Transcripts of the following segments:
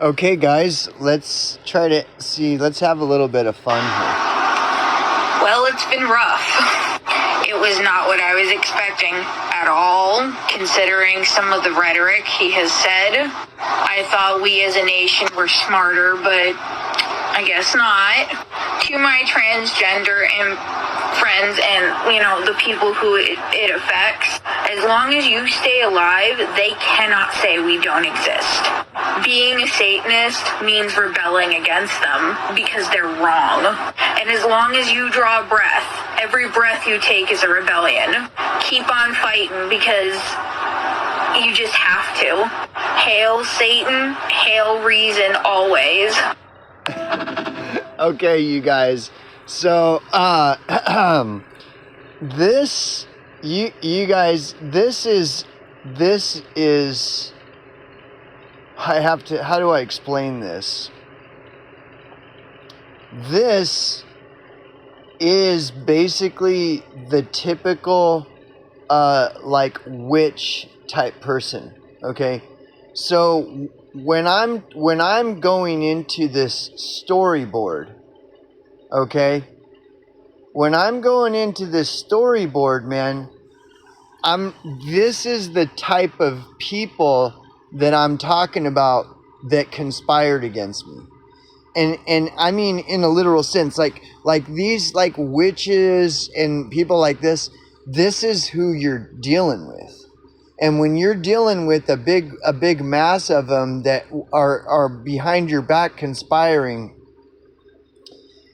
Okay, guys, let's try to see. Let's have a little bit of fun here. Well, it's been rough. It was not what I was expecting at all, considering some of the rhetoric he has said. I thought we as a nation were smarter, but I guess not. To my transgender and friends and, the people who it affects, as long as you stay alive, they cannot say we don't exist. Being a Satanist means rebelling against them because they're wrong. And as long as you draw a breath, every breath you take is a rebellion. Keep on fighting because you just have to. Hail Satan, hail reason always. Okay, you guys. So, this, you guys, this is, how do I explain this? This is basically the typical, like witch type person. Okay. So when I'm going into this storyboard, okay, when I'm going into this storyboard, man, this is the type of people that I'm talking about that conspired against me. And I mean in a literal sense, like these like witches and people like this is who you're dealing with. And when you're dealing with a big mass of them that are behind your back conspiring,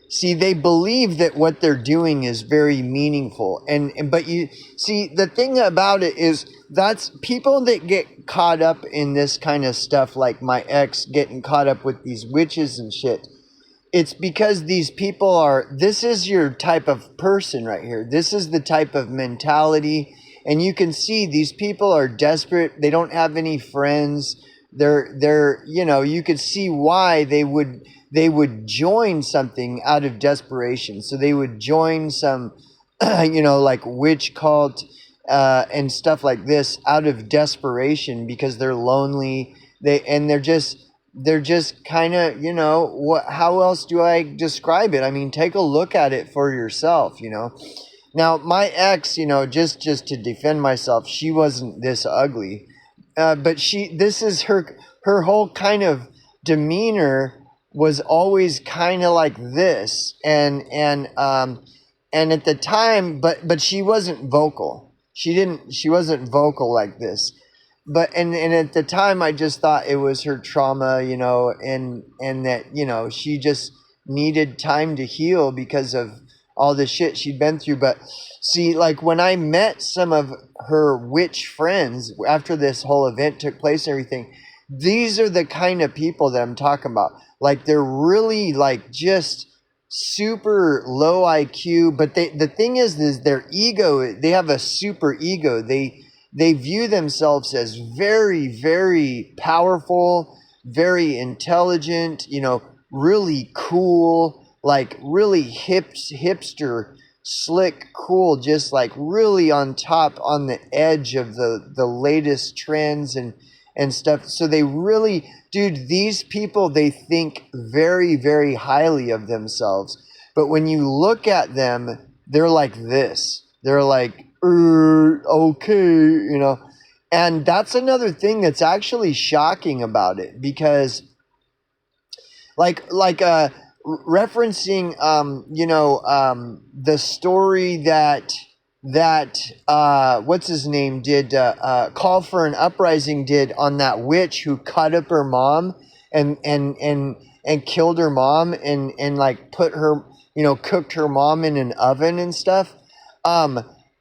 see, they believe that what they're doing is very meaningful. But you see, the thing about it is that's people that get caught up in this kind of stuff, like my ex getting caught up with these witches and shit. It's because these people this is your type of person right here. This is the type of mentality. And you can see these people are desperate. They don't have any friends. They're you could see why they would join something out of desperation. So they would join some, like witch cult and stuff like this out of desperation because they're lonely. They're just kind of, how else do I describe it? I mean, take a look at it for yourself, Now, my ex, just to defend myself, she wasn't this ugly. But this is her whole kind of demeanor was always kind of like this. And at the time, but she wasn't vocal. She wasn't vocal like this. But and at the time I just thought it was her trauma, and that, she just needed time to heal because of all the shit she'd been through. But see, like when I met some of her witch friends after this whole event took place and everything, these are the kind of people that I'm talking about. Like they're really like just super low IQ, but the thing is their ego, they have a super ego. They view themselves as very, very powerful, very intelligent, really cool, like really hipster, slick, cool, just like really on top, on the edge of the latest trends and stuff. So they really, dude, these people, they think very, very highly of themselves. But when you look at them, they're like this. They're like, okay, And that's another thing that's actually shocking about it, because referencing the story that what's his name did, Call for an Uprising did on that witch who cut up her mom and killed her mom and like put her, cooked her mom in an oven and stuff.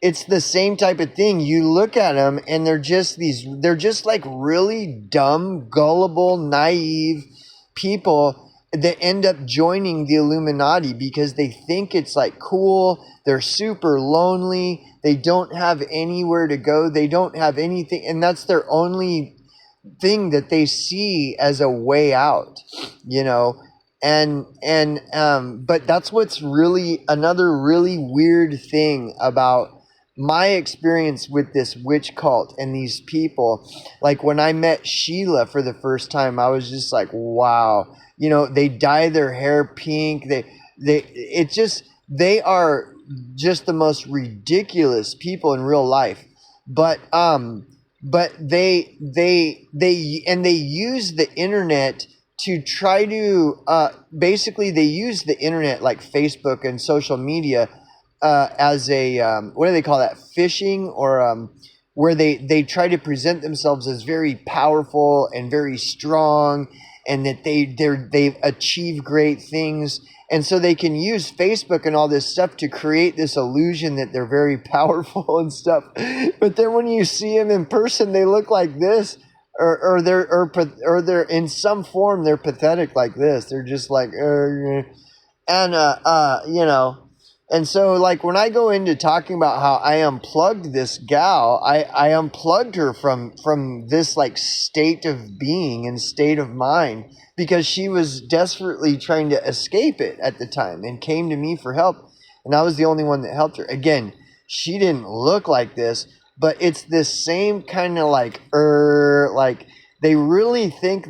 It's the same type of thing. You look at them and they're just like really dumb, gullible, naive people that end up joining the Illuminati because they think it's like cool. They're super lonely. They don't have anywhere to go. They don't have anything. And that's their only thing that they see as a way out, but that's what's really another really weird thing about my experience with this witch cult and these people, like when I met Sheila for the first time, I was just like, wow. You know, they dye their hair pink. They are just the most ridiculous people in real life. But they use the internet to try to basically they use the internet, like Facebook and social media, as a what do they call that, phishing, or where they try to present themselves as very powerful and very strong, and that they've achieved great things, and so they can use Facebook and all this stuff to create this illusion that they're very powerful and stuff. But then when you see them in person, they look like this, or they're in some form they're pathetic like this. They're just like, and you know. And so, like, when I go into talking about how I unplugged this gal, I unplugged her from this, like, state of being and state of mind, because she was desperately trying to escape it at the time and came to me for help. And I was the only one that helped her. Again, she didn't look like this, but it's this same kind of, like, they really think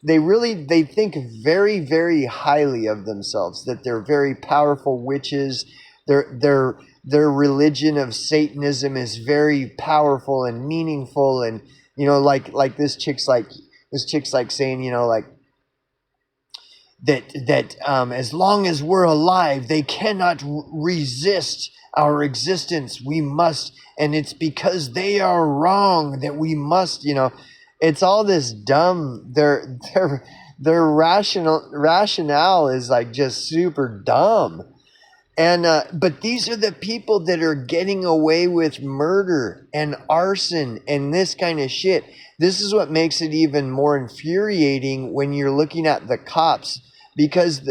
they think very, very highly of themselves, that they're very powerful witches. Their religion of Satanism is very powerful and meaningful, and you know, like this chick's like saying, you know, like that as long as we're alive, they cannot resist our existence. We must, and it's because they are wrong that we must, you know. It's all this dumb. Their rationale is like just super dumb, and but these are the people that are getting away with murder and arson and this kind of shit. This is what makes it even more infuriating when you're looking at the cops, because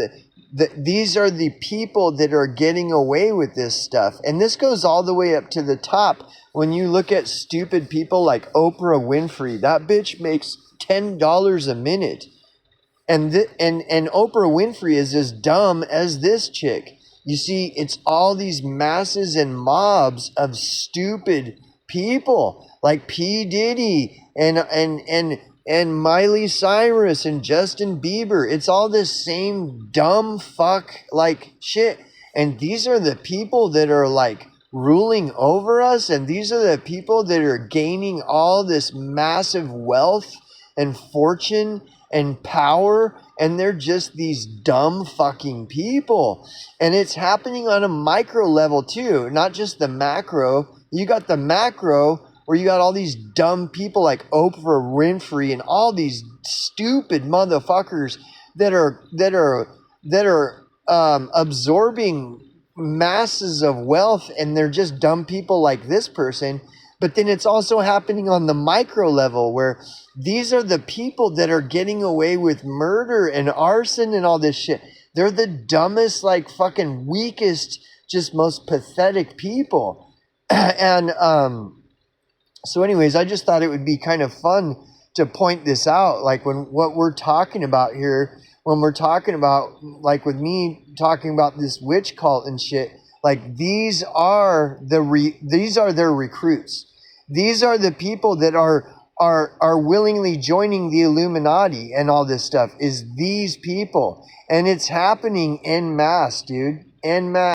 these are the people that are getting away with this stuff, and this goes all the way up to the top. When you look at stupid people like Oprah Winfrey, that bitch makes $10 a minute. And Oprah Winfrey is as dumb as this chick. You see, it's all these masses and mobs of stupid people like P. Diddy and Miley Cyrus and Justin Bieber. It's all this same dumb fuck like shit. And these are the people that are like ruling over us, and these are the people that are gaining all this massive wealth and fortune and power, and they're just these dumb fucking people. And it's happening on a micro level too, not just the macro. You got the macro where you got all these dumb people like Oprah Winfrey and all these stupid motherfuckers that are absorbing masses of wealth, and they're just dumb people like this person. But then it's also happening on the micro level, where these are the people that are getting away with murder and arson and all this shit. They're the dumbest, like fucking weakest, just most pathetic people. And so anyways, I just thought it would be kind of fun to point this out, like when what we're talking about here, when we're talking about, like with me talking about this witch cult and shit, like these are their recruits. These are the people that are willingly joining the Illuminati and all this stuff, is these people. And it's happening en masse, dude. En masse.